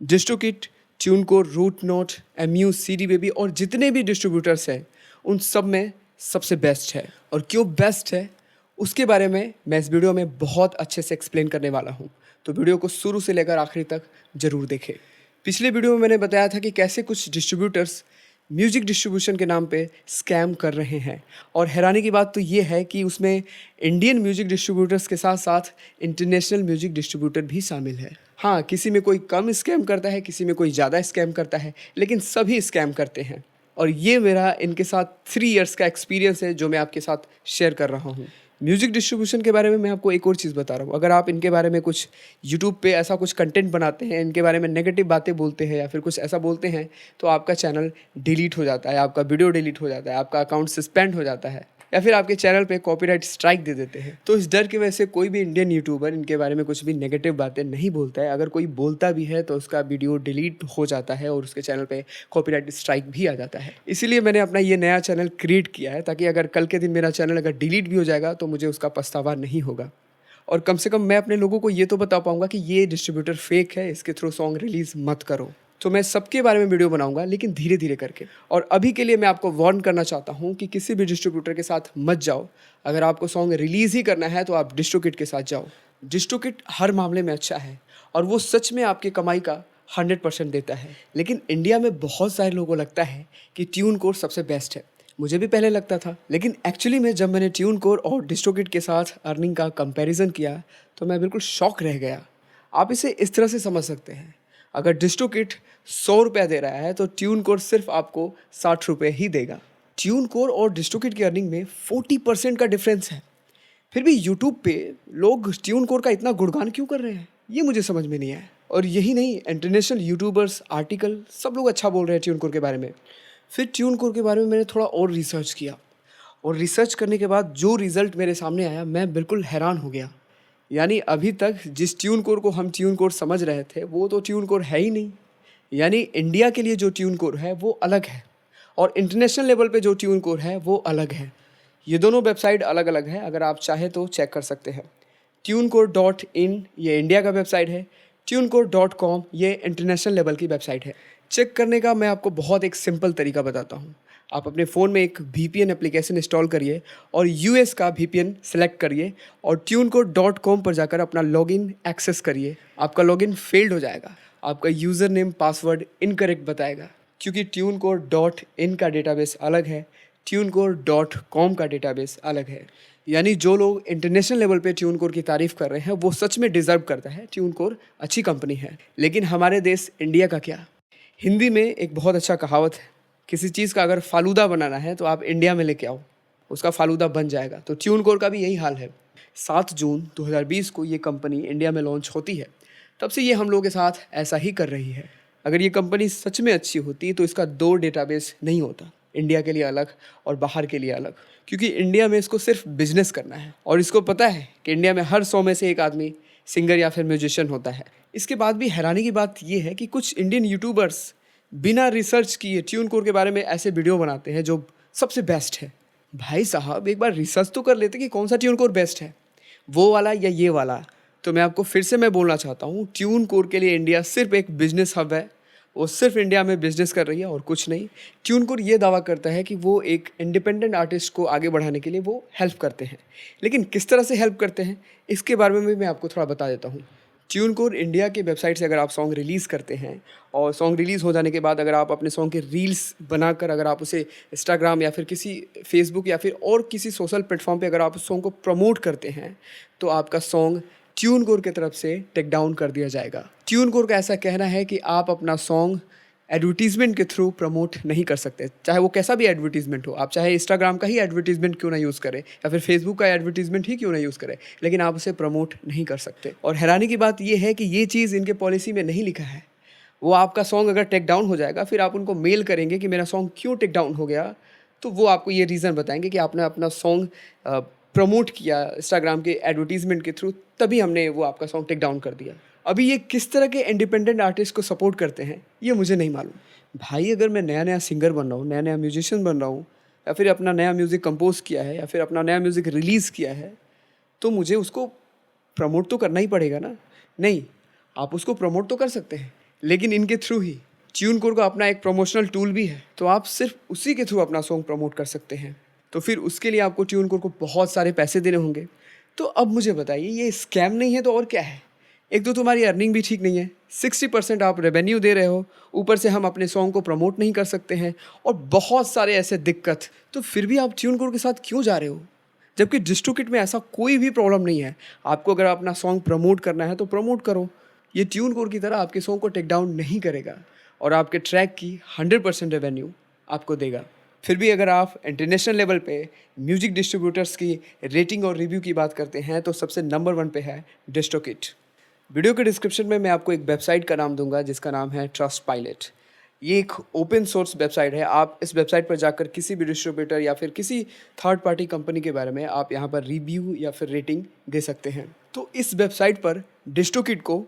डिस्ट्रोकिट, TuneCore, RouteNote, एमयू, CD Baby और जितने भी डिस्ट्रीब्यूटर्स हैं उन सब में सबसे बेस्ट है। और क्यों बेस्ट है उसके बारे में मैं इस वीडियो में बहुत अच्छे से एक्सप्लेन करने वाला हूँ, तो वीडियो को शुरू से लेकर आखिरी तक ज़रूर देखें। पिछले वीडियो में मैंने बताया था कि कैसे कुछ डिस्ट्रीब्यूटर्स म्यूज़िक डिस्ट्रीब्यूशन के नाम पे स्कैम कर रहे हैं, और हैरानी की बात तो ये है कि उसमें इंडियन म्यूज़िक डिस्ट्रीब्यूटर्स के साथ साथ इंटरनेशनल म्यूज़िक डिस्ट्रीब्यूटर भी शामिल है। हाँ, किसी में कोई कम स्कैम करता है, किसी में कोई ज़्यादा स्कैम करता है, लेकिन सभी स्कैम करते हैं। और ये मेरा इनके साथ 3 इयर्स का एक्सपीरियंस है जो मैं आपके साथ शेयर कर रहा हूँ। म्यूज़िक डिस्ट्रीब्यूशन के बारे में मैं आपको एक और चीज़ बता रहा हूँ। अगर आप इनके बारे में कुछ यूट्यूब पे ऐसा कुछ कंटेंट बनाते हैं, इनके बारे में नेगेटिव बातें बोलते हैं या फिर कुछ ऐसा बोलते हैं, तो आपका चैनल डिलीट हो जाता है, आपका वीडियो डिलीट हो जाता है, आपका अकाउंट सस्पेंड हो जाता है, या फिर आपके चैनल पे कॉपीराइट स्ट्राइक दे देते हैं। तो इस डर की वजह से कोई भी इंडियन यूट्यूबर इनके बारे में कुछ भी नेगेटिव बातें नहीं बोलता है। अगर कोई बोलता भी है तो उसका वीडियो डिलीट हो जाता है और उसके चैनल पे कॉपीराइट स्ट्राइक भी आ जाता है। इसीलिए मैंने अपना ये नया चैनल क्रिएट किया है, ताकि अगर कल के दिन मेरा चैनल अगर डिलीट भी हो जाएगा तो मुझे उसका पछतावा नहीं होगा। और कम से कम मैं अपने लोगों को ये तो बता पाऊंगा कि ये डिस्ट्रीब्यूटर फेक है, इसके थ्रू सॉन्ग रिलीज़ मत करो। तो मैं सबके बारे में वीडियो बनाऊंगा, लेकिन धीरे धीरे करके। और अभी के लिए मैं आपको वार्न करना चाहता हूं कि किसी भी डिस्ट्रीब्यूटर के साथ मत जाओ। अगर आपको सॉन्ग रिलीज़ ही करना है तो आप डिस्ट्रोकिट के साथ जाओ। डिस्ट्रोकिट हर मामले में अच्छा है और वो सच में आपकी कमाई का 100% देता है। लेकिन इंडिया में बहुत सारे लोगों को लगता है कि ट्यूनकोर सबसे बेस्ट है। मुझे भी पहले लगता था, लेकिन एक्चुअली में जब मैंने ट्यूनकोर और डिस्ट्रोकिट के साथ अर्निंग का कंपैरिजन किया तो मैं बिल्कुल शॉक रह गया। आप इसे इस तरह से समझ सकते हैं, अगर डिस्ट्रोकिट 100 रुपया दे रहा है तो ट्यूनकोर सिर्फ आपको 60 रुपये ही देगा। ट्यूनकोर और डिस्ट्रोकिट की अर्निंग में 40% का डिफरेंस है। फिर भी यूट्यूब पे लोग ट्यूनकोर का इतना गुणगान क्यों कर रहे हैं, ये मुझे समझ में नहीं आया। और यही नहीं, इंटरनेशनल यूट्यूबर्स, आर्टिकल, सब लोग अच्छा बोल रहे हैं ट्यूनकोर के बारे में। फिर ट्यूनकोर के बारे में मैंने थोड़ा और रिसर्च किया, और रिसर्च करने के बाद जो रिज़ल्ट मेरे सामने आया मैं बिल्कुल हैरान हो गया। यानी अभी तक जिस ट्यूनकोर को हम ट्यूनकोर समझ रहे थे वो तो ट्यूनकोर है ही नहीं। यानी इंडिया के लिए जो ट्यूनकोर है वो अलग है, और इंटरनेशनल लेवल पे जो ट्यूनकोर है वो अलग है। ये दोनों वेबसाइट अलग अलग है, अगर आप चाहे तो चेक कर सकते हैं। tunecore.in ये इंडिया का वेबसाइट है, tunecore.com ये इंटरनेशनल लेवल की वेबसाइट है। चेक करने का मैं आपको बहुत एक सिंपल तरीका बताता हूँ। आप अपने फ़ोन में एक VPN एप्लीकेशन इंस्टॉल करिए और US का VPN सेलेक्ट करिए और tunecore.com पर जाकर अपना लॉगिन एक्सेस करिए। आपका लॉगिन फेल्ड हो जाएगा, आपका यूज़र नेम पासवर्ड इनकरेक्ट बताएगा, क्योंकि tunecore.in का डेटाबेस अलग है, tunecore.com का डेटाबेस अलग है। यानी जो लोग इंटरनेशनल लेवल पे ट्यूनकोर की तारीफ़ कर रहे हैं वो सच में डिज़र्व करता है। ट्यूनकोर अच्छी कंपनी है। लेकिन हमारे देश इंडिया का क्या? हिंदी में एक बहुत अच्छा कहावत है, किसी चीज़ का अगर फालूदा बनाना है तो आप इंडिया में लेके आओ, उसका फालूदा बन जाएगा। तो ट्यूनकोर का भी यही हाल है। 7 जून 2020 को ये कंपनी इंडिया में लॉन्च होती है, तब से ये हम लोगों के साथ ऐसा ही कर रही है। अगर ये कंपनी सच में अच्छी होती तो इसका 2 डेटाबेस नहीं होता, इंडिया के लिए अलग और बाहर के लिए अलग। क्योंकि इंडिया में इसको सिर्फ बिजनेस करना है, और इसको पता है कि इंडिया में हर 100 में से एक आदमी सिंगर या फिर म्यूजिशियन होता है। इसके बाद भी हैरानी की बात यह है कि कुछ इंडियन यूट्यूबर्स बिना रिसर्च किए ट्यूनकोर के बारे में ऐसे वीडियो बनाते हैं जो सबसे बेस्ट है। भाई साहब, एक बार रिसर्च तो कर लेते कि कौन सा ट्यूनकोर बेस्ट है, वो वाला या ये वाला। तो मैं आपको फिर से मैं बोलना चाहता हूँ, ट्यूनकोर के लिए इंडिया सिर्फ एक बिजनेस हब है। वो सिर्फ इंडिया में बिजनेस कर रही है और कुछ नहीं। ट्यूनकोर ये दावा करता है कि वो एक इंडिपेंडेंट आर्टिस्ट को आगे बढ़ाने के लिए वो हेल्प करते हैं, लेकिन किस तरह से हेल्प करते हैं इसके बारे में भी मैं आपको थोड़ा बता देता हूँ। ट्यूनकोर इंडिया की वेबसाइट से अगर आप सॉन्ग रिलीज़ करते हैं, और सॉन्ग रिलीज़ हो जाने के बाद अगर आप अपने सॉन्ग के रील्स बनाकर अगर आप उसे इंस्टाग्राम या फिर किसी फेसबुक या फिर और किसी सोशल प्लेटफॉर्म पे अगर आप उस सॉन्ग को प्रमोट करते हैं, तो आपका सॉन्ग ट्यूनकोर की तरफ से टेक डाउन कर दिया जाएगा। ट्यूनकोर का ऐसा कहना है कि आप अपना सॉन्ग एडवर्टीजमेंट के थ्रू प्रमोट नहीं कर सकते, चाहे वो कैसा भी एडवर्टीजमेंट हो। आप चाहे इंस्टाग्राम का ही एडवर्टीजमेंट क्यों ना यूज़ करें या फिर फेसबुक का एडवर्टीजमेंट ही क्यों ना यूज़ करें, लेकिन आप उसे प्रमोट नहीं कर सकते। और हैरानी की बात यह है कि ये चीज़ इनके पॉलिसी में नहीं लिखा है। वो आपका सॉन्ग अगर टेक डाउन हो जाएगा, फिर आप उनको मेल करेंगे कि मेरा सॉन्ग क्यों टेक डाउन हो गया, तो वो आपको ये रीज़न बताएंगे कि आपने अपना सॉन्ग प्रमोट किया इंस्टाग्राम के एडवर्टीजमेंट के थ्रू, तभी हमने वो आपका सॉन्ग टेक डाउन कर दिया। अभी ये किस तरह के इंडिपेंडेंट आर्टिस्ट को सपोर्ट करते हैं ये मुझे नहीं मालूम। भाई, अगर मैं नया नया सिंगर बन रहा हूँ, नया नया म्यूजिशियन बन रहा हूँ, या फिर अपना नया म्यूज़िक कंपोज किया है या फिर अपना नया म्यूज़िक रिलीज़ किया है, तो मुझे उसको प्रमोट तो करना ही पड़ेगा ना। नहीं, आप उसको प्रमोट तो कर सकते हैं, लेकिन इनके थ्रू ही ट्यूनकोर का अपना एक प्रमोशनल टूल भी है, तो आप सिर्फ उसी के थ्रू अपना सॉन्ग प्रमोट कर सकते हैं। तो फिर उसके लिए आपको ट्यूनकोर को बहुत सारे पैसे देने होंगे। तो अब मुझे बताइए, ये स्कैम नहीं है तो और क्या है? एक तो तुम्हारी अर्निंग भी ठीक नहीं है, 60% आप रेवेन्यू दे रहे हो, ऊपर से हम अपने सॉन्ग को प्रमोट नहीं कर सकते हैं और बहुत सारे ऐसे दिक्कत। तो फिर भी आप ट्यूनकोर के साथ क्यों जा रहे हो? जबकि डिस्ट्रोकिट में ऐसा कोई भी प्रॉब्लम नहीं है। आपको अगर अपना सॉन्ग प्रमोट करना है तो प्रमोट करो। ये ट्यूनकोर की तरह आपके सॉन्ग को टेक डाउन नहीं करेगा और आपके ट्रैक की 100% रेवेन्यू आपको देगा। फिर भी अगर आप इंटरनेशनल लेवल पे म्यूजिक डिस्ट्रीब्यूटर्स की रेटिंग और रिव्यू की बात करते हैं तो सबसे नंबर 1 पे है डिस्ट्रोकिट। वीडियो के डिस्क्रिप्शन में मैं आपको एक वेबसाइट का नाम दूंगा जिसका नाम है ट्रस्टपाइलट। ये एक ओपन सोर्स वेबसाइट है। आप इस वेबसाइट पर जाकर किसी भी डिस्ट्रीब्यूटर या फिर किसी थर्ड पार्टी कंपनी के बारे में आप यहाँ पर रिव्यू या फिर रेटिंग दे सकते हैं। तो इस वेबसाइट पर डिस्ट्रोकिट को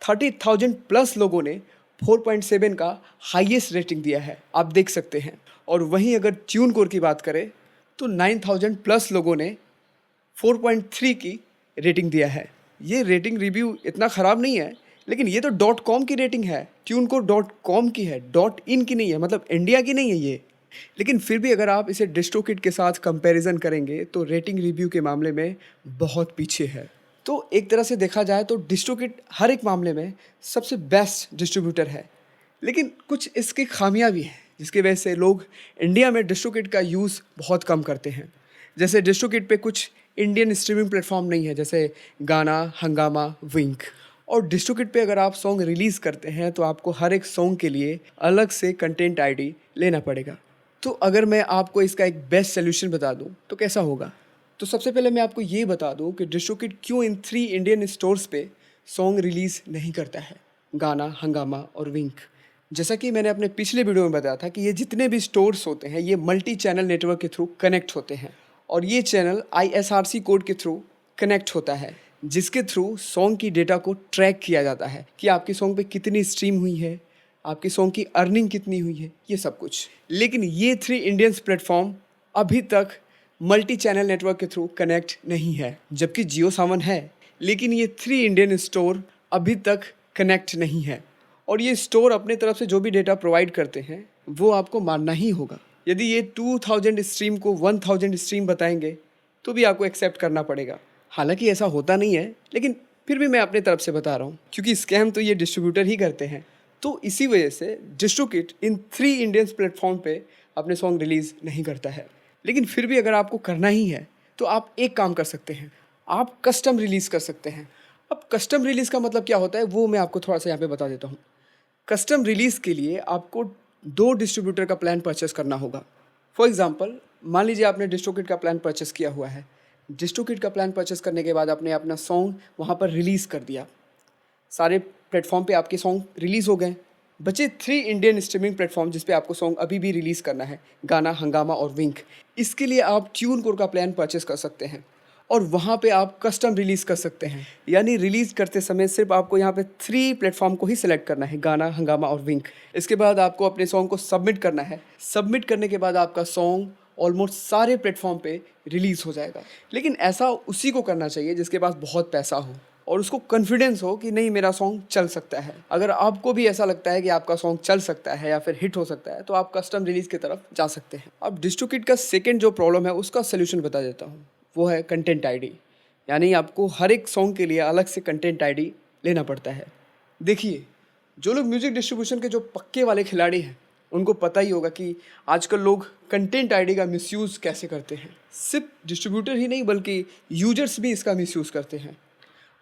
30,000 प्लस लोगों ने 4.7 का हाईएस्ट रेटिंग दिया है, आप देख सकते हैं। और वहीं अगर ट्यूनकोर की बात करें तो 9,000 प्लस लोगों ने 4.3 की रेटिंग दिया है। ये रेटिंग रिव्यू इतना ख़राब नहीं है, लेकिन ये तो .com की रेटिंग है, ट्यूनकोर .com की है, .in की नहीं है, मतलब इंडिया की नहीं है ये। लेकिन फिर भी अगर आप इसे डिस्ट्रोकिट के साथ कंपैरिजन करेंगे तो रेटिंग रिव्यू के मामले में बहुत पीछे है। तो एक तरह से देखा जाए तो डिस्ट्रोकिट हर एक मामले में सबसे बेस्ट डिस्ट्रीब्यूटर है, लेकिन कुछ इसकी खामियां भी हैं जिसकी वजह से लोग इंडिया में डिस्ट्रोकिट का यूज़ बहुत कम करते हैं। जैसे डिस्ट्रोकिट पे कुछ इंडियन स्ट्रीमिंग प्लेटफॉर्म नहीं है, जैसे गाना, हंगामा, विंक। और डिस्ट्रोकिट पे अगर आप सॉन्ग रिलीज़ करते हैं तो आपको हर एक सॉन्ग के लिए अलग से कंटेंट आईडी लेना पड़ेगा। तो अगर मैं आपको इसका एक बेस्ट सोल्यूशन बता दूं तो कैसा होगा? तो सबसे पहले मैं आपको ये बता दूं कि डिस्ट्रोकिट क्यों इन 3 इंडियन स्टोर्स पे सॉन्ग रिलीज़ नहीं करता है, गाना, हंगामा और विंक। जैसा कि मैंने अपने पिछले वीडियो में बताया था कि ये जितने भी स्टोर्स होते हैं ये मल्टी चैनल नेटवर्क के थ्रू कनेक्ट होते हैं और ये चैनल ISRC कोड के थ्रू कनेक्ट होता है, जिसके थ्रू सॉन्ग की डेटा को ट्रैक किया जाता है कि आपकी सॉन्ग पे कितनी स्ट्रीम हुई है, आपकी सॉन्ग की अर्निंग कितनी हुई है, ये सब कुछ। लेकिन ये 3 इंडियंस प्लेटफॉर्म अभी तक मल्टी चैनल नेटवर्क के थ्रू कनेक्ट नहीं है, जबकि जियो सावन है, लेकिन ये 3 इंडियन स्टोर अभी तक कनेक्ट नहीं है। और ये स्टोर अपने तरफ से जो भी डेटा प्रोवाइड करते हैं वो आपको मानना ही होगा। यदि ये 2000 स्ट्रीम को 1000 स्ट्रीम बताएंगे तो भी आपको एक्सेप्ट करना पड़ेगा। हालांकि ऐसा होता नहीं है, लेकिन फिर भी मैं अपने तरफ से बता रहा हूँ क्योंकि स्कैम तो ये डिस्ट्रीब्यूटर ही करते हैं। तो इसी वजह से डिस्ट्रोकिट इन 3 इंडियंस प्लेटफॉर्म पे अपने सॉन्ग रिलीज़ नहीं करता है। लेकिन फिर भी अगर आपको करना ही है तो आप एक काम कर सकते हैं, आप कस्टम रिलीज़ कर सकते हैं। अब कस्टम रिलीज़ का मतलब क्या होता है वो मैं आपको थोड़ा सा यहाँ पे बता देता हूँ। कस्टम रिलीज़ के लिए आपको 2 डिस्ट्रीब्यूटर का प्लान परचेस करना होगा। फॉर एग्जांपल, मान लीजिए आपने डिस्ट्रोकिट का प्लान परचेस किया हुआ है। डिस्ट्रोकिट का प्लान परचेस करने के बाद आपने अपना सॉन्ग वहाँ पर रिलीज़ कर दिया, सारे प्लेटफॉर्म पे आपके सॉन्ग रिलीज़ हो गए। बचे 3 इंडियन स्ट्रीमिंग प्लेटफॉर्म जिस पे आपको सॉन्ग अभी भी रिलीज़ करना है, गाना, हंगामा और विंक। इसके लिए आप ट्यूनकोर का प्लान परचेस कर सकते हैं और वहाँ पे आप कस्टम रिलीज़ कर सकते हैं। यानी रिलीज़ करते समय सिर्फ आपको यहाँ पे 3 प्लेटफॉर्म को ही सिलेक्ट करना है, गाना, हंगामा और विंक। इसके बाद आपको अपने सॉन्ग को सबमिट करना है। सबमिट करने के बाद आपका सॉन्ग ऑलमोस्ट सारे प्लेटफॉर्म पे रिलीज़ हो जाएगा। लेकिन ऐसा उसी को करना चाहिए जिसके पास बहुत पैसा हो और उसको कॉन्फिडेंस हो कि नहीं, मेरा सॉन्ग चल सकता है। अगर आपको भी ऐसा लगता है कि आपका सॉन्ग चल सकता है या फिर हिट हो सकता है तो आप कस्टम रिलीज़ की तरफ जा सकते हैं। अब डिस्ट्रोकिट का सेकेंड जो प्रॉब्लम है उसका सोल्यूशन बता देता हूँ, वो है कंटेंट आईडी। यानी आपको हर एक सॉन्ग के लिए अलग से कंटेंट आईडी लेना पड़ता है। देखिए, जो लोग म्यूज़िक डिस्ट्रीब्यूशन के जो पक्के वाले खिलाड़ी हैं उनको पता ही होगा कि आजकल लोग कंटेंट आईडी का मिसयूज़ कैसे करते हैं। सिर्फ डिस्ट्रीब्यूटर ही नहीं बल्कि यूजर्स भी इसका मिसयूज़ करते हैं।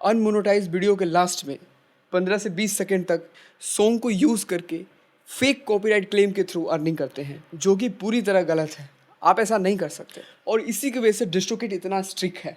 अनमोनेटाइज वीडियो के लास्ट में 15 से 20 सेकंड तक सॉन्ग को यूज़ करके फेक कॉपीराइट क्लेम के थ्रू अर्निंग करते हैं, जो कि पूरी तरह गलत है। आप ऐसा नहीं कर सकते और इसी की वजह से डिस्ट्रोकिट इतना स्ट्रिक्ट है।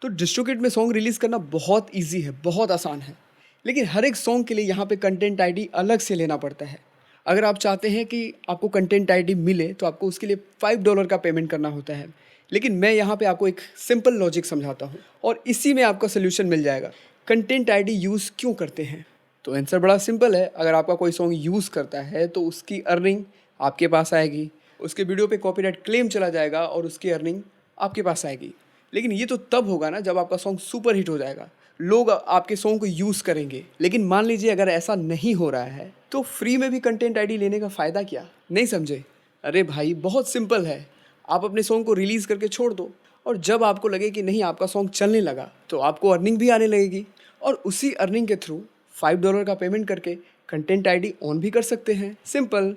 तो डिस्ट्रोकिट में सॉन्ग रिलीज़ करना बहुत ईजी है, बहुत आसान है, लेकिन हर एक सॉन्ग के लिए यहाँ पे कंटेंट आईडी अलग से लेना पड़ता है। अगर आप चाहते हैं कि आपको कंटेंट आईडी मिले तो आपको उसके लिए $5 का पेमेंट करना होता है। लेकिन मैं यहाँ पे आपको एक सिंपल लॉजिक समझाता हूँ और इसी में आपका सोल्यूशन मिल जाएगा। कंटेंट आईडी यूज़ क्यों करते हैं? तो आंसर बड़ा सिंपल है। अगर आपका कोई सॉन्ग यूज़ करता है तो उसकी अर्निंग आपके पास आएगी, उसके वीडियो पे कॉपीराइट क्लेम चला जाएगा और उसकी अर्निंग आपके पास आएगी। लेकिन ये तो तब होगा ना जब आपका सॉन्ग सुपर हिट हो जाएगा, लोग आपके सॉन्ग को यूज़ करेंगे। लेकिन मान लीजिए अगर ऐसा नहीं हो रहा है तो फ्री में भी कंटेंट आईडी लेने का फ़ायदा क्या? नहीं समझे? अरे भाई बहुत सिंपल है। आप अपने सॉन्ग को रिलीज़ करके छोड़ दो और जब आपको लगे कि नहीं आपका सॉन्ग चलने लगा तो आपको अर्निंग भी आने लगेगी और उसी अर्निंग के थ्रू $5 का पेमेंट करके कंटेंट आईडी ऑन भी कर सकते हैं। सिंपल।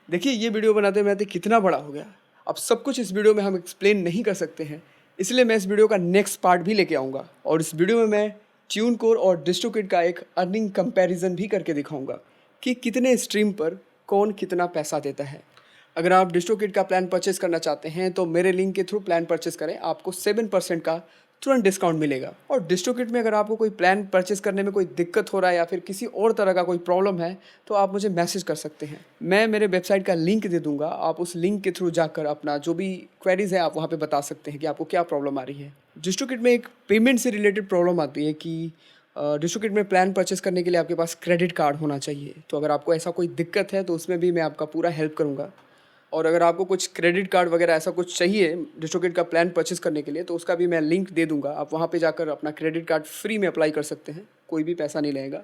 देखिए ये वीडियो बनाते बनाते कितना बड़ा हो गया। अब सब कुछ इस वीडियो में हम एक्सप्लेन नहीं कर सकते हैं, इसलिए मैं इस वीडियो का नेक्स्ट पार्ट भी लेके आऊँगा और इस वीडियो में मैं ट्यूनकोर और डिस्ट्रोकिड का एक अर्निंग कंपैरिजन भी करके दिखाऊंगा कि कितने स्ट्रीम पर कौन कितना पैसा देता है। अगर आप डिस्ट्रोकिड का प्लान परचेस करना चाहते हैं तो मेरे लिंक के थ्रू प्लान परचेस करें, आपको 7% का तुरंत डिस्काउंट मिलेगा। और डिस्ट्रोकिड में अगर आपको कोई प्लान परचेस करने में कोई दिक्कत हो रहा है या फिर किसी और तरह का कोई प्रॉब्लम है तो आप मुझे मैसेज कर सकते हैं। मैं मेरे वेबसाइट का लिंक दे दूंगा, आप उस लिंक के थ्रू जाकर अपना जो भी क्वेरीज है आप वहाँ पे बता सकते हैं कि आपको क्या प्रॉब्लम आ रही है। डिस्ट्रोकिड में एक पेमेंट से रिलेटेड प्रॉब्लम आती है कि डिस्ट्रोकिड में प्लान परचेस करने के लिए आपके पास क्रेडिट कार्ड होना चाहिए। तो अगर आपको ऐसा कोई दिक्कत है तो उसमें भी मैं आपका पूरा हेल्प करूँगा। और अगर आपको कुछ क्रेडिट कार्ड वगैरह ऐसा कुछ चाहिए डिस्ट्रोकिड का प्लान परचेस करने के लिए तो उसका भी मैं लिंक दे दूंगा, आप वहाँ पे जाकर अपना क्रेडिट कार्ड फ्री में अप्लाई कर सकते हैं, कोई भी पैसा नहीं लगेगा।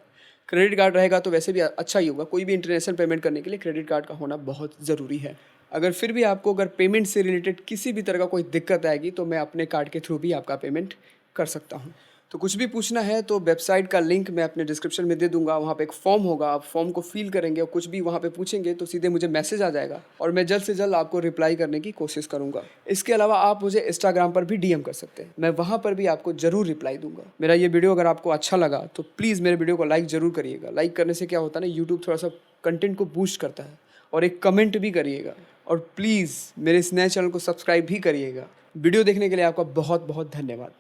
क्रेडिट कार्ड रहेगा तो वैसे भी अच्छा ही होगा, कोई भी इंटरनेशनल पेमेंट करने के लिए क्रेडिट कार्ड का होना बहुत ज़रूरी है। अगर फिर भी आपको अगर पेमेंट से रिलेटेड किसी भी तरह का कोई दिक्कत आएगी तो मैं अपने कार्ड के थ्रू भी आपका पेमेंट कर सकता हूँ। तो कुछ भी पूछना है तो वेबसाइट का लिंक मैं अपने डिस्क्रिप्शन में दे दूंगा, वहाँ पे एक फॉर्म होगा, आप फॉर्म को फिल करेंगे और कुछ भी वहाँ पे पूछेंगे तो सीधे मुझे मैसेज आ जाएगा और मैं जल्द से जल्द आपको रिप्लाई करने की कोशिश करूँगा। इसके अलावा आप मुझे इंस्टाग्राम पर भी डीएम कर सकते हैं, मैं वहाँ पर भी आपको ज़रूर रिप्लाई दूंगा। मेरा ये वीडियो अगर आपको अच्छा लगा तो प्लीज़ मेरे वीडियो को लाइक ज़रूर करिएगा। लाइक करने से क्या होता है ना, यूट्यूब थोड़ा सा कंटेंट को बूस्ट करता है। और एक कमेंट भी करिएगा और प्लीज़ मेरे इस नए चैनल को सब्सक्राइब भी करिएगा। वीडियो देखने के लिए आपका बहुत बहुत धन्यवाद।